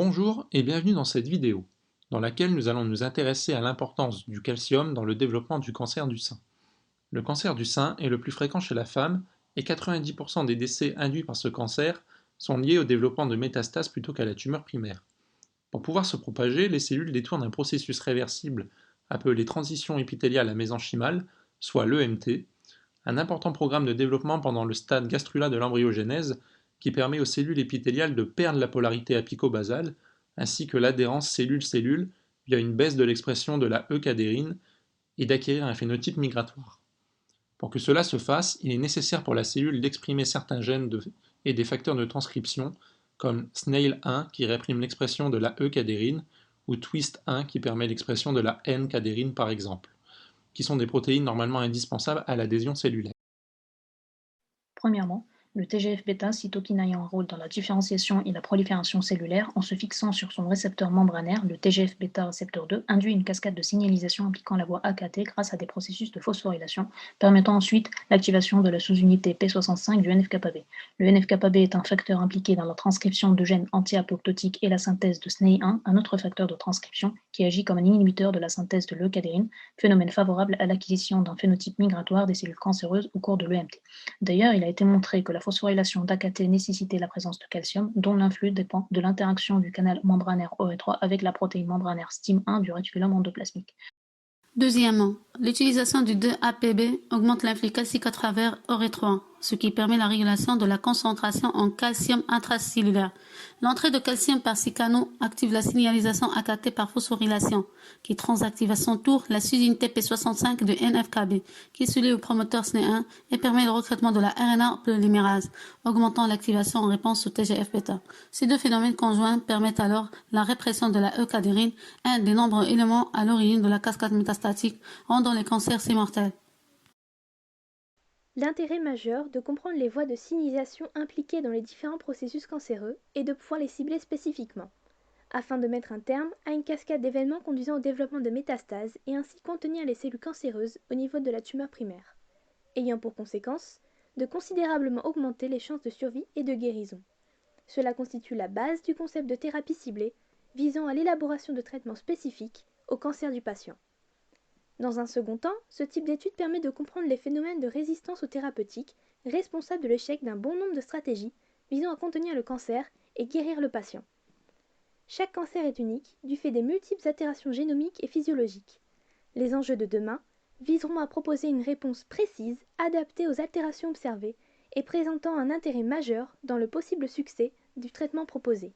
Bonjour et bienvenue dans cette vidéo, dans laquelle nous allons nous intéresser à l'importance du calcium dans le développement du cancer du sein. Le cancer du sein est le plus fréquent chez la femme et 90% des décès induits par ce cancer sont liés au développement de métastases plutôt qu'à la tumeur primaire. Pour pouvoir se propager, les cellules détournent un processus réversible appelé transition épithéliale à mésenchymal, soit l'EMT, un important programme de développement pendant le stade gastrula de l'embryogenèse qui permet aux cellules épithéliales de perdre la polarité apico-basale ainsi que l'adhérence cellule-cellule via une baisse de l'expression de la E-cadérine et d'acquérir un phénotype migratoire. Pour que cela se fasse, il est nécessaire pour la cellule d'exprimer certains gènes et des facteurs de transcription comme SNAIL1 qui réprime l'expression de la E-cadérine ou TWIST1 qui permet l'expression de la N-cadérine par exemple, qui sont des protéines normalement indispensables à l'adhésion cellulaire. Premièrement, le TGF-bêta, cytokine ayant un rôle dans la différenciation et la prolifération cellulaire, en se fixant sur son récepteur membranaire, le TGF-bêta récepteur 2, induit une cascade de signalisation impliquant la voie AKT grâce à des processus de phosphorylation, permettant ensuite l'activation de la sous-unité P65 du NF-κB. Le NF-κB est un facteur impliqué dans la transcription de gènes anti-apoptotiques et la synthèse de SNAI1, un autre facteur de transcription qui agit comme un inhibiteur de la synthèse de l'eucadérine, phénomène favorable à l'acquisition d'un phénotype migratoire des cellules cancéreuses au cours de l'EMT. D'ailleurs, il a été montré que la phosphorylation d'AKT nécessitait la présence de calcium, dont l'influx dépend de l'interaction du canal membranaire OR3 avec la protéine membranaire STIM1 du réticulum endoplasmique. Deuxièmement, l'utilisation du 2-APB augmente l'influx calcique à travers ORE3, ce qui permet la régulation de la concentration en calcium intracellulaire. L'entrée de calcium par ces canaux active la signalisation AKT par phosphorylation, qui transactive à son tour la sous-unité P65 de NF-κB, qui se lie au promoteur SNE1 et permet le recrutement de la RNA polymérase, augmentant l'activation en réponse au TGF-bêta. Ces deux phénomènes conjoints permettent alors la répression de la E-cadérine, un des nombreux éléments à l'origine de la cascade métastatique, rendant les cancers si mortels. L'intérêt majeur de comprendre les voies de signalisation impliquées dans les différents processus cancéreux est de pouvoir les cibler spécifiquement, afin de mettre un terme à une cascade d'événements conduisant au développement de métastases et ainsi contenir les cellules cancéreuses au niveau de la tumeur primaire, ayant pour conséquence de considérablement augmenter les chances de survie et de guérison. Cela constitue la base du concept de thérapie ciblée visant à l'élaboration de traitements spécifiques au cancer du patient. Dans un second temps, ce type d'étude permet de comprendre les phénomènes de résistance aux thérapeutiques responsables de l'échec d'un bon nombre de stratégies visant à contenir le cancer et guérir le patient. Chaque cancer est unique du fait des multiples altérations génomiques et physiologiques. Les enjeux de demain viseront à proposer une réponse précise, adaptée aux altérations observées et présentant un intérêt majeur dans le possible succès du traitement proposé.